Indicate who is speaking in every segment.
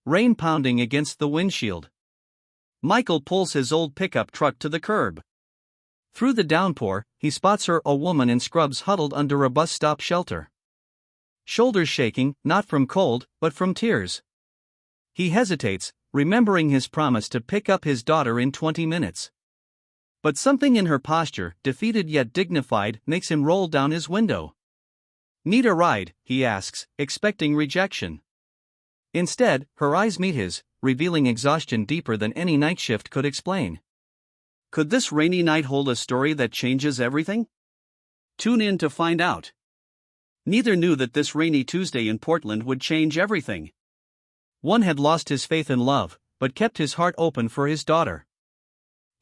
Speaker 1: rain pounding against the windshield. Michael pulls his old pickup truck to the curb. Through the downpour, he spots her, a woman in scrubs huddled under a bus stop shelter. Shoulders shaking, not from cold, but from tears. He hesitates, remembering his promise to pick up his daughter in 20 minutes. But something in her posture, defeated yet dignified, makes him roll down his window. "Need a ride?" he asks, expecting rejection. Instead, her eyes meet his, revealing exhaustion deeper than any night shift could explain. Could this rainy night hold a story that changes everything? Tune in to find out. Neither knew that this rainy Tuesday in Portland would change everything. One had lost his faith in love, but kept his heart open for his daughter.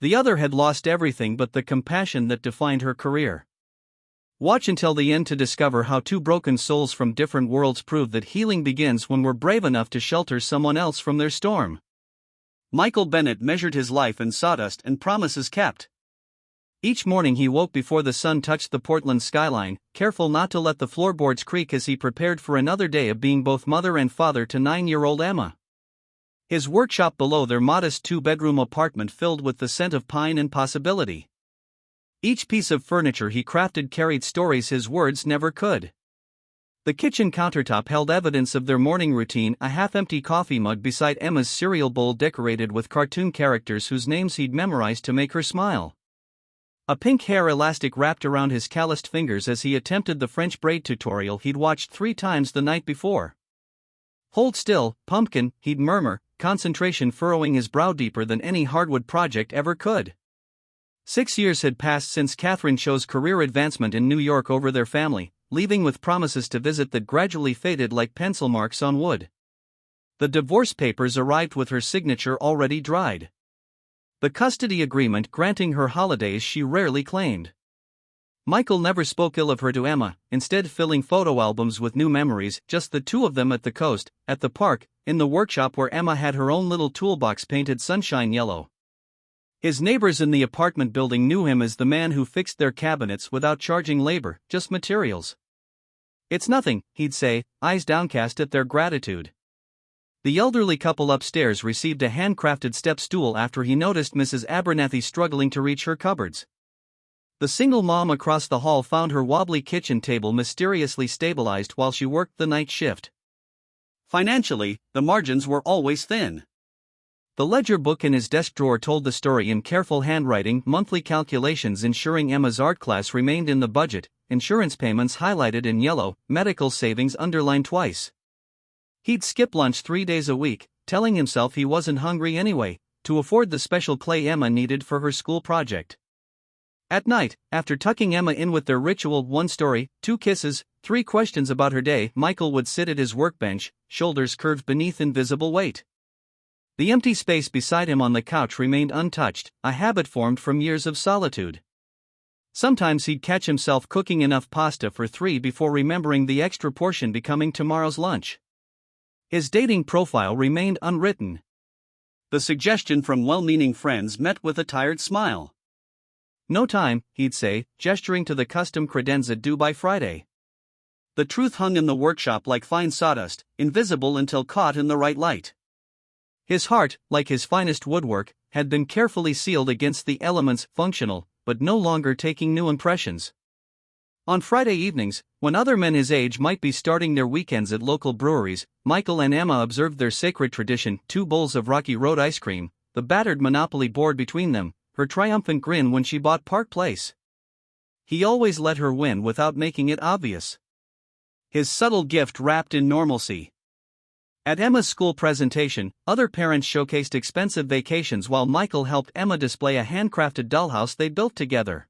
Speaker 1: The other had lost everything but the compassion that defined her career. Watch until the end to discover how two broken souls from different worlds prove that healing begins when we're brave enough to shelter someone else from their storm. Michael Bennett measured his life in sawdust and promises kept. Each morning he woke before the sun touched the Portland skyline, careful not to let the floorboards creak as he prepared for another day of being both mother and father to 9-year-old Emma. His workshop below, their modest 2-bedroom apartment filled with the scent of pine and possibility. Each piece of furniture he crafted carried stories his words never could. The kitchen countertop held evidence of their morning routine, a half-empty coffee mug beside Emma's cereal bowl decorated with cartoon characters whose names he'd memorized to make her smile. A pink hair elastic wrapped around his calloused fingers as he attempted the French braid tutorial he'd watched 3 times the night before. "Hold still, pumpkin," he'd murmur, concentration furrowing his brow deeper than any hardwood project ever could. 6 years had passed since Catherine chose career advancement in New York over their family, leaving with promises to visit that gradually faded like pencil marks on wood. The divorce papers arrived with her signature already dried. The custody agreement granting her holidays she rarely claimed. Michael never spoke ill of her to Emma, instead filling photo albums with new memories, just the two of them at the coast, at the park, in the workshop where Emma had her own little toolbox painted sunshine yellow. His neighbors in the apartment building knew him as the man who fixed their cabinets without charging labor, just materials. "It's nothing," he'd say, eyes downcast at their gratitude. The elderly couple upstairs received a handcrafted step stool after he noticed Mrs. Abernathy struggling to reach her cupboards. The single mom across the hall found her wobbly kitchen table mysteriously stabilized while she worked the night shift. Financially, the margins were always thin. The ledger book in his desk drawer told the story in careful handwriting, monthly calculations ensuring Emma's art class remained in the budget, insurance payments highlighted in yellow, medical savings underlined twice. He'd skip lunch 3 days a week, telling himself he wasn't hungry anyway, to afford the special clay Emma needed for her school project. At night, after tucking Emma in with their ritual 1 story, 2 kisses, 3 questions about her day, Michael would sit at his workbench, shoulders curved beneath invisible weight. The empty space beside him on the couch remained untouched, a habit formed from years of solitude. Sometimes he'd catch himself cooking enough pasta for 3 before remembering the extra portion becoming tomorrow's lunch. His dating profile remained unwritten. The suggestion from well-meaning friends met with a tired smile. "No time," he'd say, gesturing to the custom credenza due by Friday. The truth hung in the workshop like fine sawdust, invisible until caught in the right light. His heart, like his finest woodwork, had been carefully sealed against the elements, functional, but no longer taking new impressions. On Friday evenings, when other men his age might be starting their weekends at local breweries, Michael and Emma observed their sacred tradition, 2 bowls of Rocky Road ice cream, the battered Monopoly board between them, her triumphant grin when she bought Park Place. He always let her win without making it obvious. His subtle gift wrapped in normalcy. At Emma's school presentation, other parents showcased expensive vacations while Michael helped Emma display a handcrafted dollhouse they built together.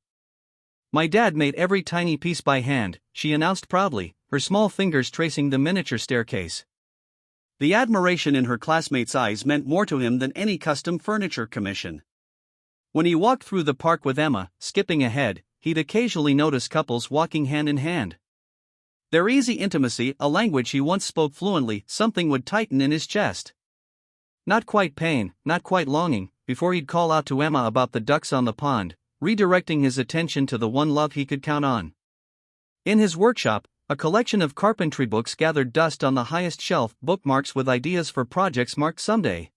Speaker 1: "My dad made every tiny piece by hand," she announced proudly, her small fingers tracing the miniature staircase. The admiration in her classmates' eyes meant more to him than any custom furniture commission. When he walked through the park with Emma, skipping ahead, he'd occasionally notice couples walking hand in hand. Their easy intimacy, a language he once spoke fluently, something would tighten in his chest. Not quite pain, not quite longing, before he'd call out to Emma about the ducks on the pond, redirecting his attention to the one love he could count on. In his workshop, A collection of carpentry books gathered dust on the highest shelf, bookmarks with ideas for projects marked someday.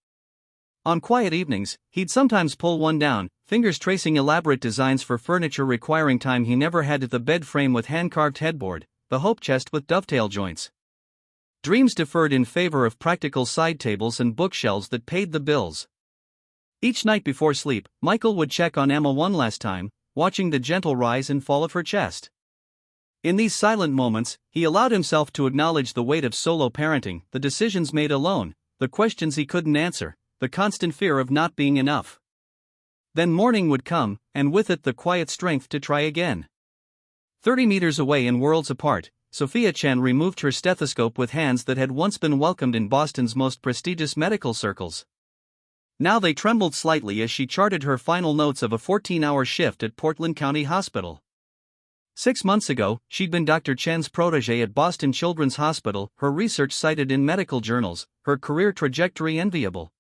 Speaker 1: On quiet evenings, he'd sometimes pull one down, fingers tracing elaborate designs for furniture requiring time he never had, the bed frame with hand-carved headboard, the hope chest with dovetail joints. Dreams deferred in favor of practical side tables and bookshelves that paid the bills. Each night before sleep, Michael would check on Emma one last time, watching the gentle rise and fall of her chest. In these silent moments, he allowed himself to acknowledge the weight of solo parenting, the decisions made alone, the questions he couldn't answer, the constant fear of not being enough. Then morning would come, and with it the quiet strength to try again. 30 meters away and worlds apart, Sophia Chen removed her stethoscope with hands that had once been welcomed in Boston's most prestigious medical circles. Now they trembled slightly as she charted her final notes of a 14-hour shift at Portland County Hospital. 6 months ago, she'd been Dr. Chen's protégé at Boston Children's Hospital, her research cited in medical journals, her career trajectory enviable.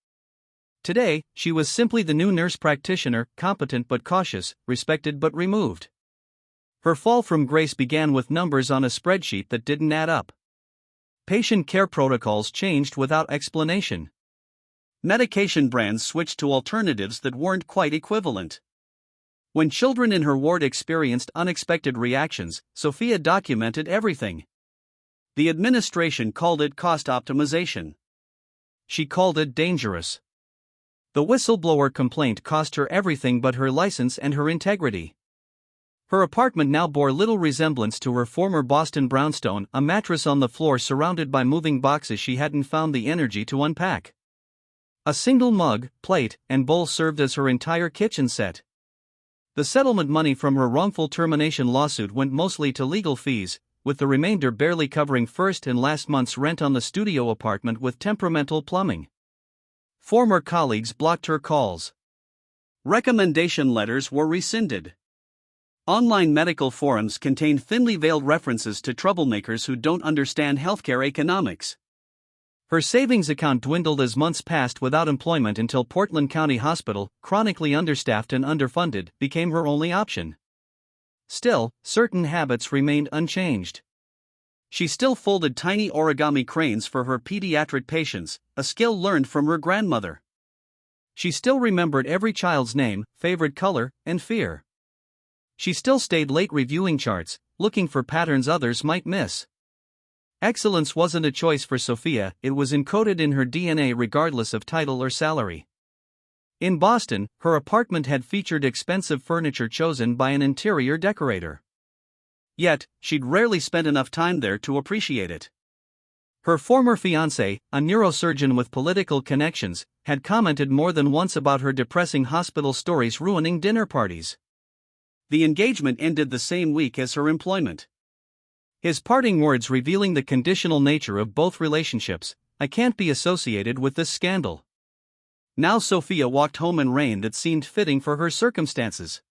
Speaker 1: Today, she was simply the new nurse practitioner, competent but cautious, respected but removed. Her fall from grace began with numbers on a spreadsheet that didn't add up. Patient care protocols changed without explanation. Medication brands switched to alternatives that weren't quite equivalent. When children in her ward experienced unexpected reactions, Sophia documented everything. The administration called it cost optimization. She called it dangerous. The whistleblower complaint cost her everything but her license and her integrity. Her apartment now bore little resemblance to her former Boston brownstone, a mattress on the floor surrounded by moving boxes she hadn't found the energy to unpack. A single mug, plate, and bowl served as her entire kitchen set. The settlement money from her wrongful termination lawsuit went mostly to legal fees, with the remainder barely covering first and last month's rent on the studio apartment with temperamental plumbing. Former colleagues blocked her calls. Recommendation letters were rescinded. Online medical forums contain thinly veiled references to troublemakers who don't understand healthcare economics. Her savings account dwindled as months passed without employment until Portland County Hospital, chronically understaffed and underfunded, became her only option. Still, certain habits remained unchanged. She still folded tiny origami cranes for her pediatric patients, a skill learned from her grandmother. She still remembered every child's name, favorite color, and fear. She still stayed late reviewing charts, looking for patterns others might miss. Excellence wasn't a choice for Sophia, it was encoded in her DNA regardless of title or salary. In Boston, her apartment had featured expensive furniture chosen by an interior decorator. Yet, she'd rarely spent enough time there to appreciate it. Her former fiancé, a neurosurgeon with political connections, had commented more than once about her depressing hospital stories ruining dinner parties. The engagement ended the same week as her employment. His parting words revealing the conditional nature of both relationships: "I can't be associated with this scandal." Now Sophia walked home in rain that seemed fitting for her circumstances.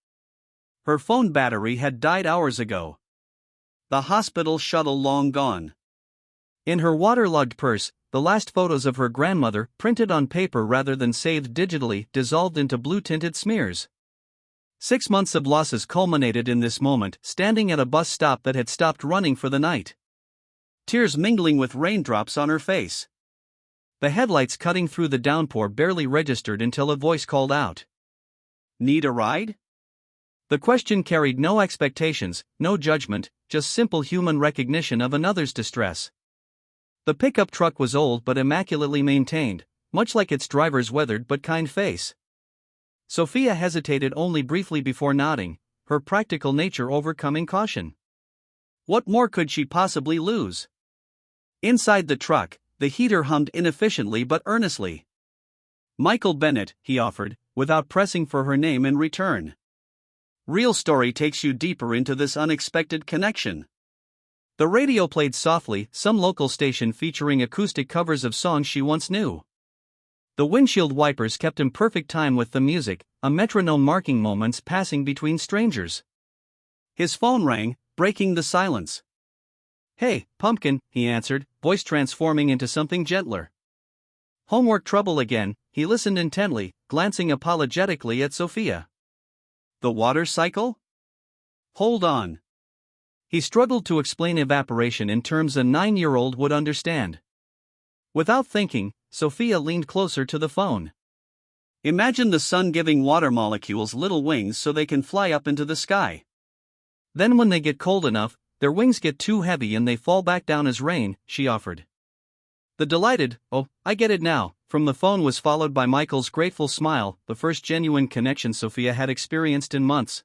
Speaker 1: Her phone battery had died hours ago. The hospital shuttle long gone. In her waterlogged purse, the last photos of her grandmother, printed on paper rather than saved digitally, dissolved into blue-tinted smears. 6 months of losses culminated in this moment, standing at a bus stop that had stopped running for the night. Tears mingling with raindrops on her face. The headlights cutting through the downpour barely registered until a voice called out. "Need a ride?" The question carried no expectations, no judgment, just simple human recognition of another's distress. The pickup truck was old but immaculately maintained, much like its driver's weathered but kind face. Sophia hesitated only briefly before nodding, her practical nature overcoming caution. What more could she possibly lose? Inside the truck, the heater hummed inefficiently but earnestly. "Michael Bennett," he offered, without pressing for her name in return. Real story takes you deeper into this unexpected connection. The radio played softly, some local station featuring acoustic covers of songs she once knew. The windshield wipers kept in perfect time with the music, a metronome marking moments passing between strangers. His phone rang, breaking the silence. "Hey, Pumpkin," he answered, voice transforming into something gentler. "Homework trouble again?" He listened intently, glancing apologetically at Sophia. "The water cycle? Hold on." He struggled to explain evaporation in terms a 9-year-old would understand. Without thinking, Sophia leaned closer to the phone. Imagine the sun giving water molecules little wings so they can fly up into the sky. Then when they get cold enough, their wings get too heavy and they fall back down as rain, she offered. The delighted, "Oh, I get it now," from the phone was followed by Michael's grateful smile, the first genuine connection Sophia had experienced in months.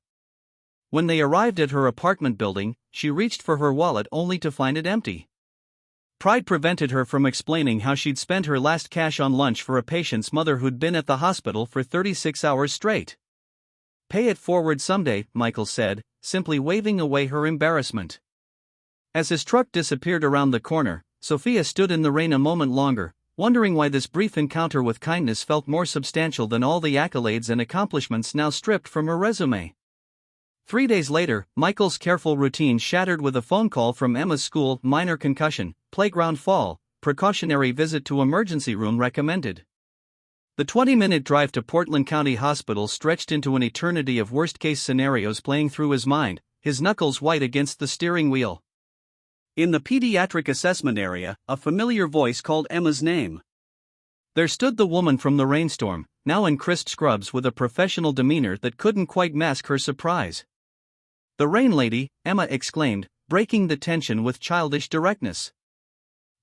Speaker 1: When they arrived at her apartment building, she reached for her wallet only to find it empty. Pride prevented her from explaining how she'd spent her last cash on lunch for a patient's mother who'd been at the hospital for 36 hours straight. "Pay it forward someday," Michael said, simply waving away her embarrassment. As his truck disappeared around the corner, Sophia stood in the rain a moment longer, wondering why this brief encounter with kindness felt more substantial than all the accolades and accomplishments now stripped from her resume. 3 days later, Michael's careful routine shattered with a phone call from Emma's school: minor concussion, playground fall, precautionary visit to emergency room recommended. The 20-minute drive to Portland County Hospital stretched into an eternity of worst-case scenarios playing through his mind, his knuckles white against the steering wheel. In the pediatric assessment area, a familiar voice called Emma's name. There stood the woman from the rainstorm, now in crisp scrubs with a professional demeanor that couldn't quite mask her surprise. "The rain lady," Emma exclaimed, breaking the tension with childish directness.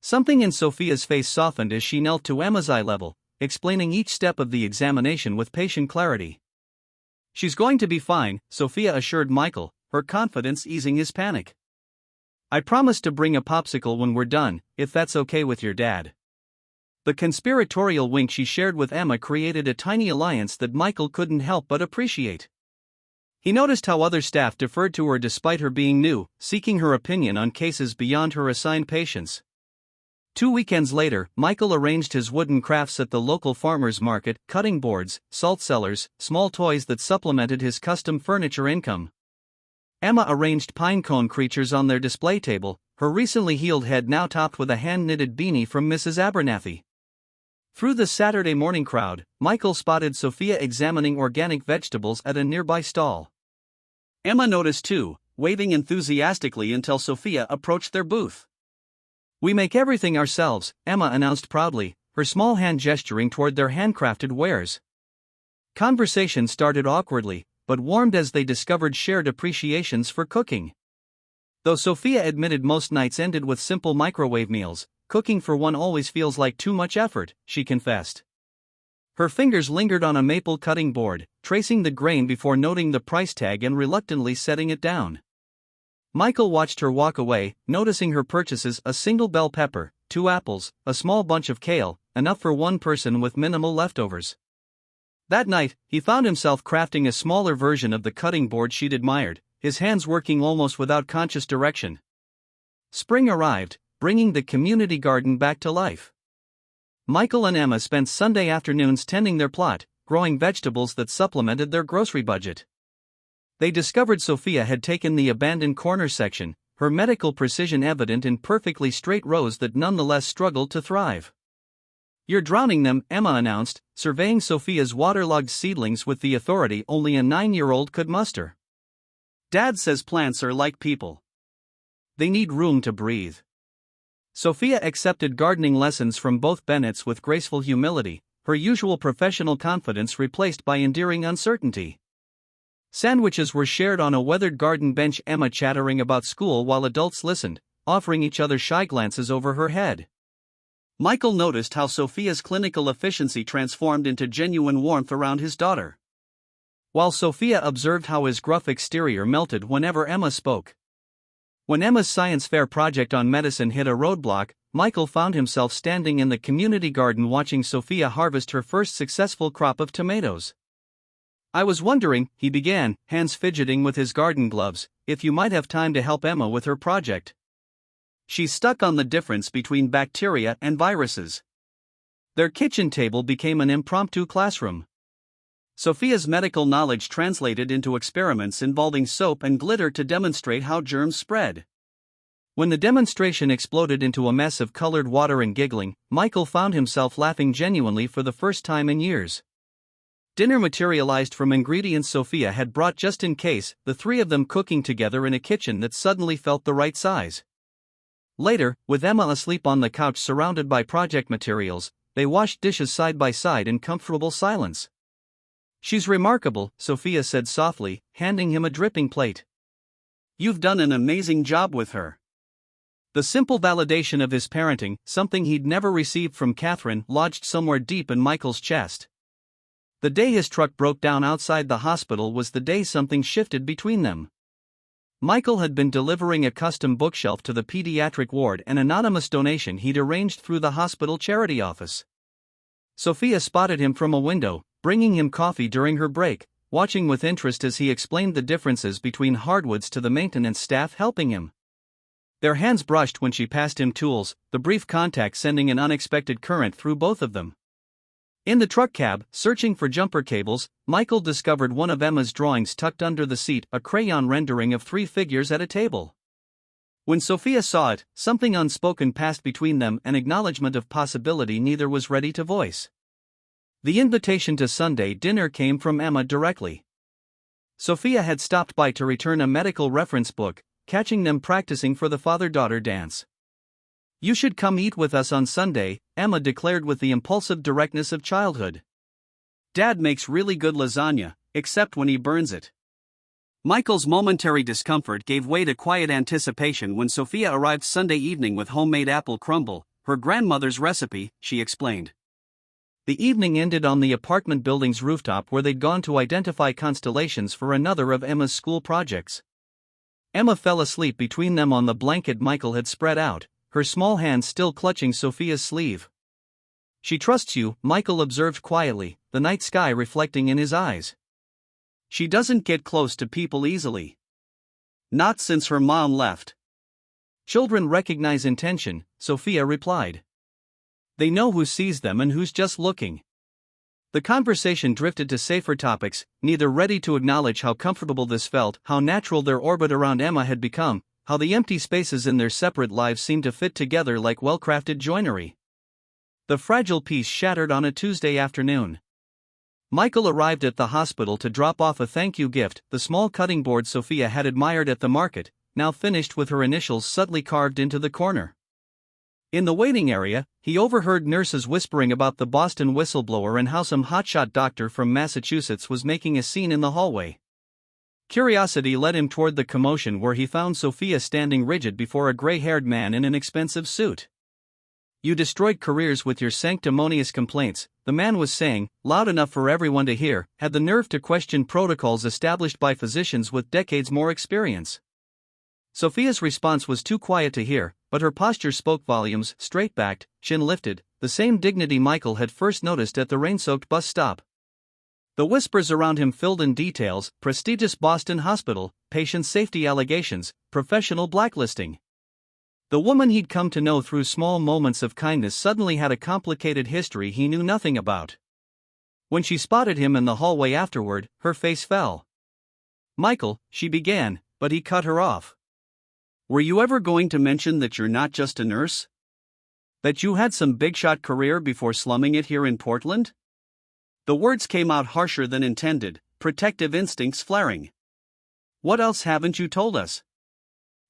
Speaker 1: Something in Sophia's face softened as she knelt to Emma's eye level, explaining each step of the examination with patient clarity. "She's going to be fine," Sophia assured Michael, her confidence easing his panic. "I promise to bring a popsicle when we're done, if that's okay with your dad." The conspiratorial wink she shared with Emma created a tiny alliance that Michael couldn't help but appreciate. He noticed how other staff deferred to her despite her being new, seeking her opinion on cases beyond her assigned patients. 2 weekends later, Michael arranged his wooden crafts at the local farmers market, cutting boards, salt cellars, small toys that supplemented his custom furniture income. Emma arranged pine cone creatures on their display table, her recently healed head now topped with a hand-knitted beanie from Mrs. Abernathy. Through the Saturday morning crowd, Michael spotted Sophia examining organic vegetables at a nearby stall. Emma noticed too, waving enthusiastically until Sophia approached their booth. "We make everything ourselves," Emma announced proudly, her small hand gesturing toward their handcrafted wares. Conversation started awkwardly, but warmed as they discovered shared appreciations for cooking. Though Sophia admitted most nights ended with simple microwave meals, cooking for one always feels like too much effort, she confessed. Her fingers lingered on a maple cutting board, tracing the grain before noting the price tag and reluctantly setting it down. Michael watched her walk away, noticing her purchases: a single bell pepper, 2 apples, a small bunch of kale, enough for one person with minimal leftovers. That night, he found himself crafting a smaller version of the cutting board she'd admired, his hands working almost without conscious direction. Spring arrived, bringing the community garden back to life. Michael and Emma spent Sunday afternoons tending their plot, growing vegetables that supplemented their grocery budget. They discovered Sophia had taken the abandoned corner section, her medical precision evident in perfectly straight rows that nonetheless struggled to thrive. "You're drowning them," Emma announced, surveying Sophia's waterlogged seedlings with the authority only a 9-year-old could muster. "Dad says plants are like people. They need room to breathe." Sophia accepted gardening lessons from both Bennetts with graceful humility, her usual professional confidence replaced by endearing uncertainty. Sandwiches were shared on a weathered garden bench, Emma chattering about school while adults listened, offering each other shy glances over her head. Michael noticed how Sophia's clinical efficiency transformed into genuine warmth around his daughter, while Sophia observed how his gruff exterior melted whenever Emma spoke. When Emma's science fair project on medicine hit a roadblock, Michael found himself standing in the community garden watching Sophia harvest her first successful crop of tomatoes. "I was wondering," he began, hands fidgeting with his garden gloves, "if you might have time to help Emma with her project. She's stuck on the difference between bacteria and viruses." Their kitchen table became an impromptu classroom. Sophia's medical knowledge translated into experiments involving soap and glitter to demonstrate how germs spread. When the demonstration exploded into a mess of colored water and giggling, Michael found himself laughing genuinely for the first time in years. Dinner materialized from ingredients Sophia had brought just in case, the three of them cooking together in a kitchen that suddenly felt the right size. Later, with Emma asleep on the couch surrounded by project materials, they washed dishes side by side in comfortable silence. "She's remarkable," Sophia said softly, handing him a dripping plate. "You've done an amazing job with her." The simple validation of his parenting, something he'd never received from Catherine, lodged somewhere deep in Michael's chest. The day his truck broke down outside the hospital was the day something shifted between them. Michael had been delivering a custom bookshelf to the pediatric ward, an anonymous donation he'd arranged through the hospital charity office. Sophia spotted him from a window, bringing him coffee during her break, watching with interest as he explained the differences between hardwoods to the maintenance staff helping him. Their hands brushed when she passed him tools, the brief contact sending an unexpected current through both of them. In the truck cab, searching for jumper cables, Michael discovered one of Emma's drawings tucked under the seat, a crayon rendering of three figures at a table. When Sophia saw it, something unspoken passed between them, an acknowledgement of possibility neither was ready to voice. The invitation to Sunday dinner came from Emma directly. Sophia had stopped by to return a medical reference book, catching them practicing for the father-daughter dance. "You should come eat with us on Sunday," Emma declared with the impulsive directness of childhood. "Dad makes really good lasagna, except when he burns it." Michael's momentary discomfort gave way to quiet anticipation when Sophia arrived Sunday evening with homemade apple crumble, her grandmother's recipe, she explained. The evening ended on the apartment building's rooftop where they'd gone to identify constellations for another of Emma's school projects. Emma fell asleep between them on the blanket Michael had spread out, her small hand still clutching Sophia's sleeve. "She trusts you," Michael observed quietly, the night sky reflecting in his eyes. "She doesn't get close to people easily. Not since her mom left." "Children recognize intention," Sophia replied. "They know who sees them and who's just looking." The conversation drifted to safer topics, neither ready to acknowledge how comfortable this felt, how natural their orbit around Emma had become, how the empty spaces in their separate lives seemed to fit together like well-crafted joinery. The fragile piece shattered on a Tuesday afternoon. Michael arrived at the hospital to drop off a thank-you gift, the small cutting board Sophia had admired at the market, now finished with her initials subtly carved into the corner. In the waiting area, he overheard nurses whispering about the Boston whistleblower and how some hotshot doctor from Massachusetts was making a scene in the hallway. Curiosity led him toward the commotion where he found Sophia standing rigid before a gray-haired man in an expensive suit. "You destroyed careers with your sanctimonious complaints," the man was saying, loud enough for everyone to hear, had the nerve to question protocols established by physicians with decades more experience. Sophia's response was too quiet to hear, but her posture spoke volumes, straight-backed, chin lifted, the same dignity Michael had first noticed at the rain-soaked bus stop. The whispers around him filled in details: prestigious Boston hospital, patient safety allegations, professional blacklisting. The woman he'd come to know through small moments of kindness suddenly had a complicated history he knew nothing about. When she spotted him in the hallway afterward, her face fell. "Michael," she began, but he cut her off. "Were you ever going to mention that you're not just a nurse? That you had some big-shot career before slumming it here in Portland?" The words came out harsher than intended, protective instincts flaring. "What else haven't you told us?"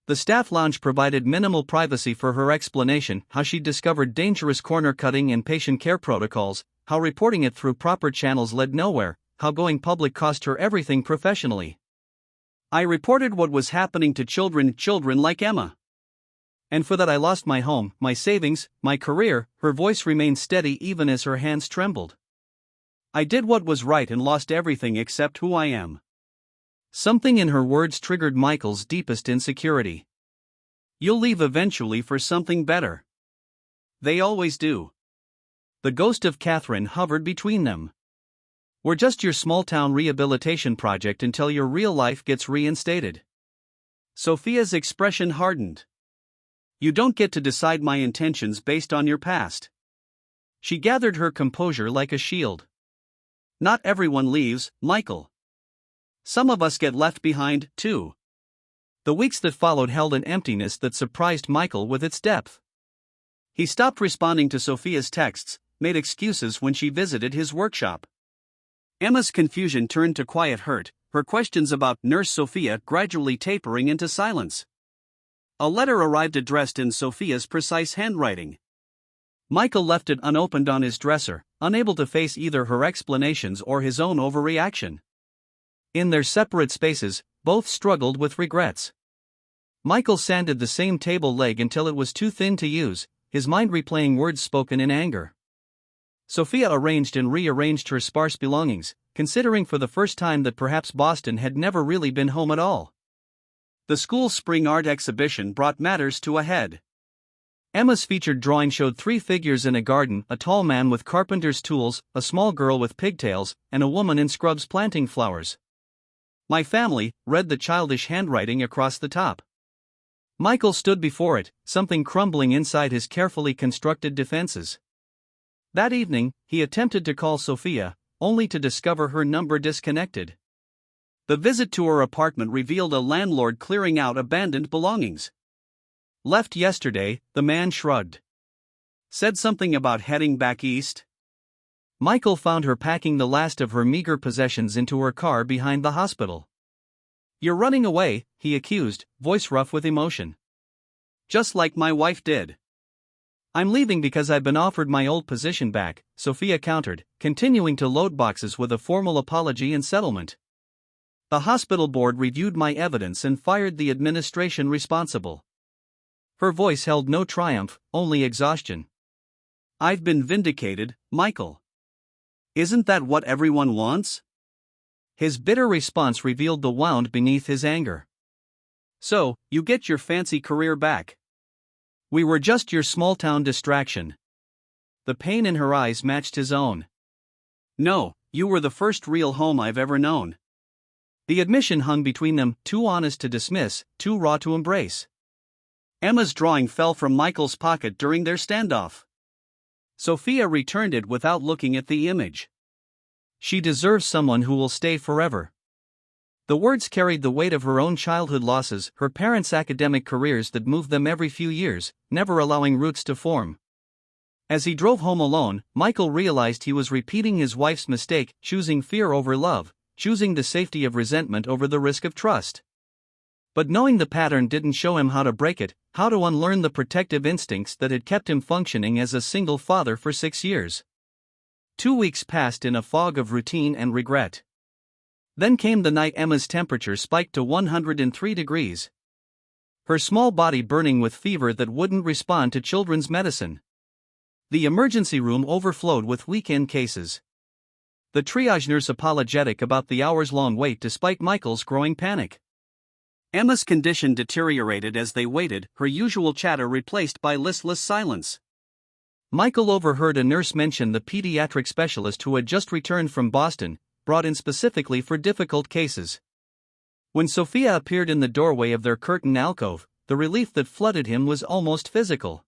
Speaker 1: The staff lounge provided minimal privacy for her explanation, how she'd discovered dangerous corner cutting and patient care protocols, how reporting it through proper channels led nowhere, how going public cost her everything professionally. "I reported what was happening to children like Emma. And for that I lost my home, my savings, my career." Her voice remained steady even as her hands trembled. "I did what was right and lost everything except who I am." Something in her words triggered Michael's deepest insecurity. "You'll leave eventually for something better. They always do." The ghost of Catherine hovered between them. "We're just your small-town rehabilitation project until your real life gets reinstated." Sophia's expression hardened. "You don't get to decide my intentions based on your past." She gathered her composure like a shield. "Not everyone leaves, Michael. Some of us get left behind, too." The weeks that followed held an emptiness that surprised Michael with its depth. He stopped responding to Sophia's texts, made excuses when she visited his workshop. Emma's confusion turned to quiet hurt, her questions about Nurse Sophia gradually tapering into silence. A letter arrived addressed in Sophia's precise handwriting. Michael left it unopened on his dresser, unable to face either her explanations or his own overreaction. In their separate spaces, both struggled with regrets. Michael sanded the same table leg until it was too thin to use, his mind replaying words spoken in anger. Sophia arranged and rearranged her sparse belongings, considering for the first time that perhaps Boston had never really been home at all. The school's spring art exhibition brought matters to a head. Emma's featured drawing showed 3 figures in a garden: a tall man with carpenter's tools, a small girl with pigtails, and a woman in scrubs planting flowers. "My family," read the childish handwriting across the top. Michael stood before it, something crumbling inside his carefully constructed defenses. That evening, he attempted to call Sophia, only to discover her number disconnected. The visit to her apartment revealed a landlord clearing out abandoned belongings. "Left yesterday," the man shrugged. "Said something about heading back east." Michael found her packing the last of her meager possessions into her car behind the hospital. "You're running away," he accused, voice rough with emotion. "Just like my wife did." "I'm leaving because I've been offered my old position back," Sophia countered, continuing to load boxes with a formal apology and settlement. "The hospital board reviewed my evidence and fired the administration responsible." Her voice held no triumph, only exhaustion. "I've been vindicated, Michael. Isn't that what everyone wants?" His bitter response revealed the wound beneath his anger. "So, you get your fancy career back. We were just your small-town distraction." The pain in her eyes matched his own. "No, you were the first real home I've ever known." The admission hung between them, too honest to dismiss, too raw to embrace. Emma's drawing fell from Michael's pocket during their standoff. Sophia returned it without looking at the image. "She deserves someone who will stay forever." The words carried the weight of her own childhood losses, her parents' academic careers that moved them every few years, never allowing roots to form. As he drove home alone, Michael realized he was repeating his wife's mistake, choosing fear over love, choosing the safety of resentment over the risk of trust. But knowing the pattern didn't show him how to break it, how to unlearn the protective instincts that had kept him functioning as a single father for 6 years. 2 weeks passed in a fog of routine and regret. Then came the night Emma's temperature spiked to 103 degrees. Her small body burning with fever that wouldn't respond to children's medicine. The emergency room overflowed with weekend cases. The triage nurse apologetic about the hours-long wait despite Michael's growing panic. Emma's condition deteriorated as they waited, her usual chatter replaced by listless silence. Michael overheard a nurse mention the pediatric specialist who had just returned from Boston, brought in specifically for difficult cases. When Sophia appeared in the doorway of their curtained alcove, the relief that flooded him was almost physical.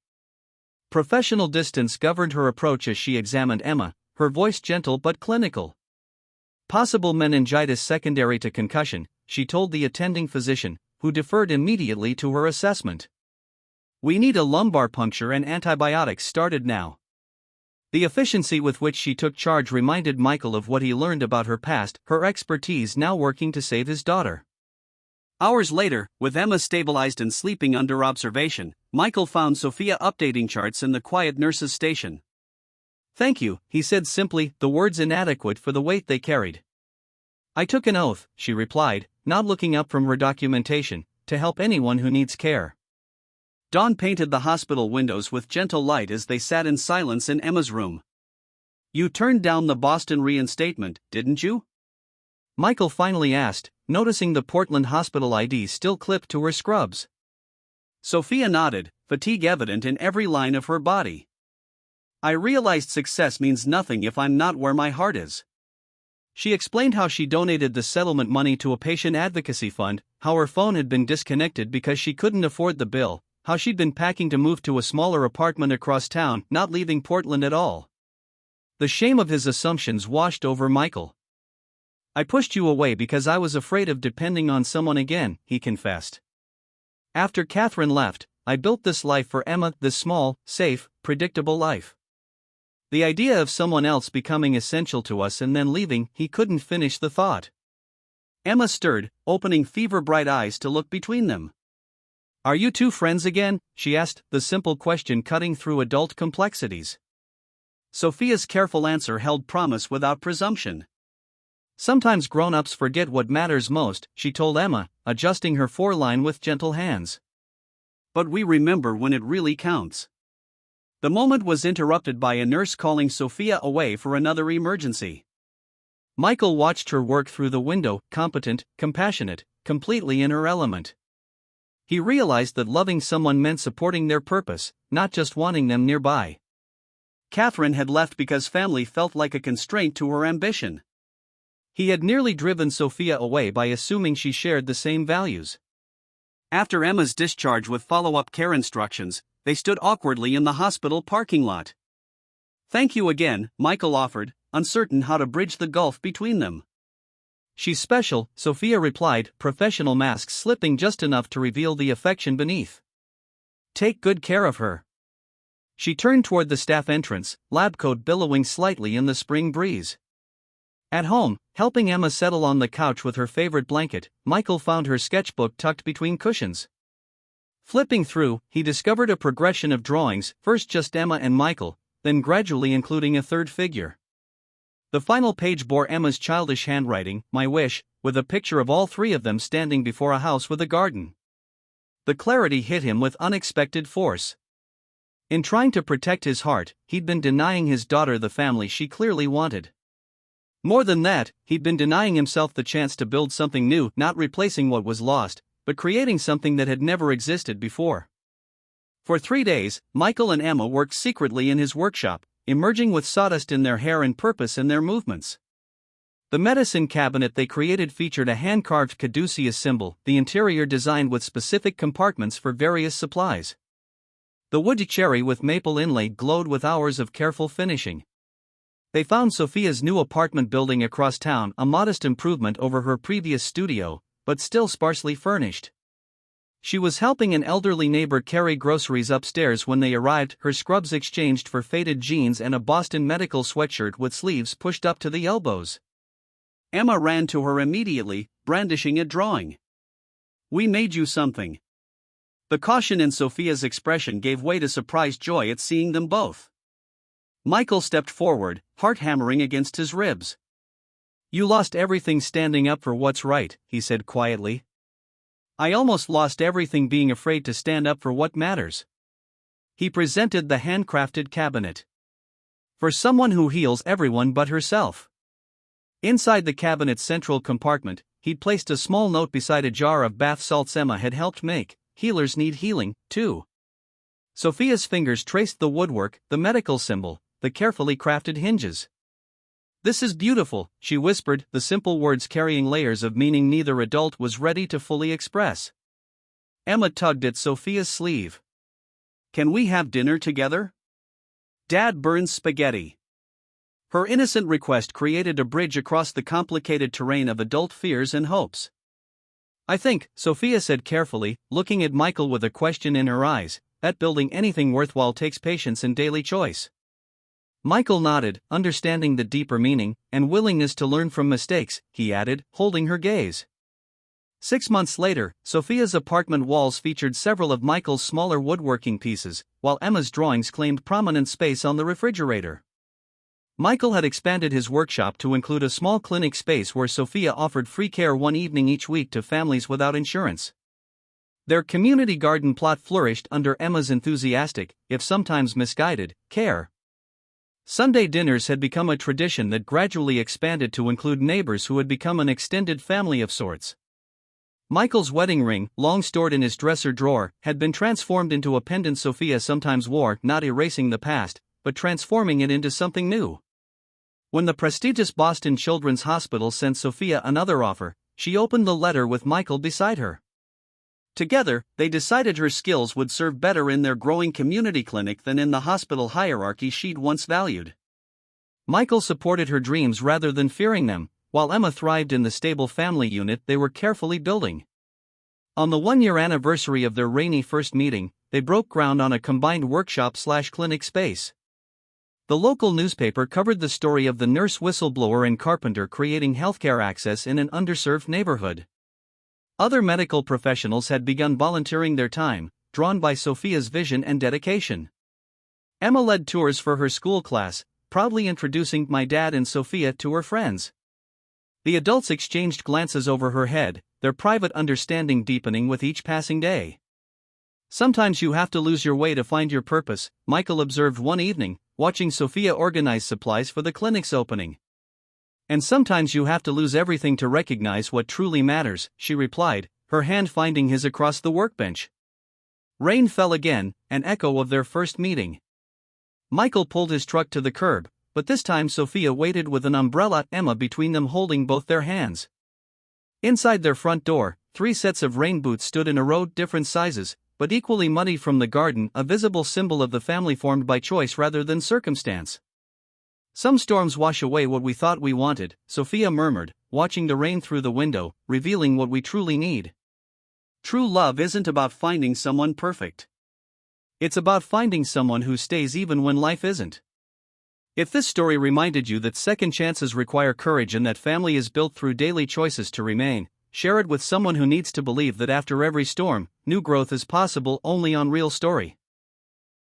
Speaker 1: Professional distance governed her approach as she examined Emma, her voice gentle but clinical. "Possible meningitis secondary to concussion," she told the attending physician, who deferred immediately to her assessment. "We need a lumbar puncture and antibiotics started now." The efficiency with which she took charge reminded Michael of what he learned about her past, her expertise now working to save his daughter. Hours later, with Emma stabilized and sleeping under observation, Michael found Sophia updating charts in the quiet nurse's station. "Thank you," he said simply, the words inadequate for the weight they carried. "I took an oath," she replied, not looking up from her documentation, "to help anyone who needs care." Dawn painted the hospital windows with gentle light as they sat in silence in Emma's room. "You turned down the Boston reinstatement, didn't you?" Michael finally asked, noticing the Portland hospital ID still clipped to her scrubs. Sophia nodded, fatigue evident in every line of her body. "I realized success means nothing if I'm not where my heart is." She explained how she donated the settlement money to a patient advocacy fund, how her phone had been disconnected because she couldn't afford the bill, how she'd been packing to move to a smaller apartment across town, not leaving Portland at all. The shame of his assumptions washed over Michael. "I pushed you away because I was afraid of depending on someone again," he confessed. "After Catherine left, I built this life for Emma, this small, safe, predictable life. The idea of someone else becoming essential to us and then leaving, he couldn't finish the thought. Emma stirred, opening fever-bright eyes to look between them. "Are you two friends again?" she asked, the simple question cutting through adult complexities. Sophia's careful answer held promise without presumption. "Sometimes grown-ups forget what matters most," she told Emma, adjusting her foreline with gentle hands. "But we remember when it really counts." The moment was interrupted by a nurse calling Sophia away for another emergency. Michael watched her work through the window, competent, compassionate, completely in her element. He realized that loving someone meant supporting their purpose, not just wanting them nearby. Catherine had left because family felt like a constraint to her ambition. He had nearly driven Sophia away by assuming she shared the same values. After Emma's discharge with follow-up care instructions, they stood awkwardly in the hospital parking lot. "Thank you again," Michael offered, uncertain how to bridge the gulf between them. "She's special," Sophia replied, professional mask slipping just enough to reveal the affection beneath. "Take good care of her." She turned toward the staff entrance, lab coat billowing slightly in the spring breeze. At home, helping Emma settle on the couch with her favorite blanket, Michael found her sketchbook tucked between cushions. Flipping through, he discovered a progression of drawings, first just Emma and Michael, then gradually including a third figure. The final page bore Emma's childish handwriting, "My wish," with a picture of all three of them standing before a house with a garden. The clarity hit him with unexpected force. In trying to protect his heart, he'd been denying his daughter the family she clearly wanted. More than that, he'd been denying himself the chance to build something new, not replacing what was lost, but creating something that had never existed before. For 3 days, Michael and Emma worked secretly in his workshop, emerging with sawdust in their hair and purpose in their movements. The medicine cabinet they created featured a hand-carved caduceus symbol, the interior designed with specific compartments for various supplies. The wood cherry with maple inlay glowed with hours of careful finishing. They found Sophia's new apartment building across town, a modest improvement over her previous studio, but still sparsely furnished. She was helping an elderly neighbor carry groceries upstairs when they arrived, her scrubs exchanged for faded jeans and a Boston Medical sweatshirt with sleeves pushed up to the elbows. Emma ran to her immediately, brandishing a drawing. "We made you something." The caution in Sophia's expression gave way to surprised joy at seeing them both. Michael stepped forward, heart hammering against his ribs. "You lost everything standing up for what's right," he said quietly. "I almost lost everything being afraid to stand up for what matters." He presented the handcrafted cabinet. "For someone who heals everyone but herself." Inside the cabinet's central compartment, he'd placed a small note beside a jar of bath salts Emma had helped make. "Healers need healing, too." Sophia's fingers traced the woodwork, the medical symbol, the carefully crafted hinges. "This is beautiful," she whispered, the simple words carrying layers of meaning neither adult was ready to fully express. Emma tugged at Sophia's sleeve. "Can we have dinner together? Dad burns spaghetti." Her innocent request created a bridge across the complicated terrain of adult fears and hopes. "I think," Sophia said carefully, looking at Michael with a question in her eyes, "that building anything worthwhile takes patience and daily choice." Michael nodded, understanding the deeper meaning, and willingness to learn from mistakes, he added, holding her gaze. 6 months later, Sophia's apartment walls featured several of Michael's smaller woodworking pieces, while Emma's drawings claimed prominent space on the refrigerator. Michael had expanded his workshop to include a small clinic space where Sophia offered free care one evening each week to families without insurance. Their community garden plot flourished under Emma's enthusiastic, if sometimes misguided, care. Sunday dinners had become a tradition that gradually expanded to include neighbors who had become an extended family of sorts. Michael's wedding ring, long stored in his dresser drawer, had been transformed into a pendant Sophia sometimes wore, not erasing the past, but transforming it into something new. When the prestigious Boston Children's Hospital sent Sophia another offer, she opened the letter with Michael beside her. Together, they decided her skills would serve better in their growing community clinic than in the hospital hierarchy she'd once valued. Michael supported her dreams rather than fearing them, while Emma thrived in the stable family unit they were carefully building. On the 1-year anniversary of their rainy first meeting, they broke ground on a combined workshop/clinic space. The local newspaper covered the story of the nurse whistleblower and carpenter creating healthcare access in an underserved neighborhood. Other medical professionals had begun volunteering their time, drawn by Sophia's vision and dedication. Emma led tours for her school class, proudly introducing my dad and Sophia to her friends. The adults exchanged glances over her head, their private understanding deepening with each passing day. Sometimes you have to lose your way to find your purpose, Michael observed one evening, watching Sophia organize supplies for the clinic's opening. And sometimes you have to lose everything to recognize what truly matters, she replied, her hand finding his across the workbench. Rain fell again, an echo of their first meeting. Michael pulled his truck to the curb, but this time Sophia waited with an umbrella, Emma between them holding both their hands. Inside their front door, 3 sets of rain boots stood in a row, different sizes, but equally muddy from the garden, a visible symbol of the family formed by choice rather than circumstance. Some storms wash away what we thought we wanted, Sophia murmured, watching the rain through the window, revealing what we truly need. True love isn't about finding someone perfect. It's about finding someone who stays even when life isn't. If this story reminded you that second chances require courage and that family is built through daily choices to remain, share it with someone who needs to believe that after every storm, new growth is possible only on Real Story.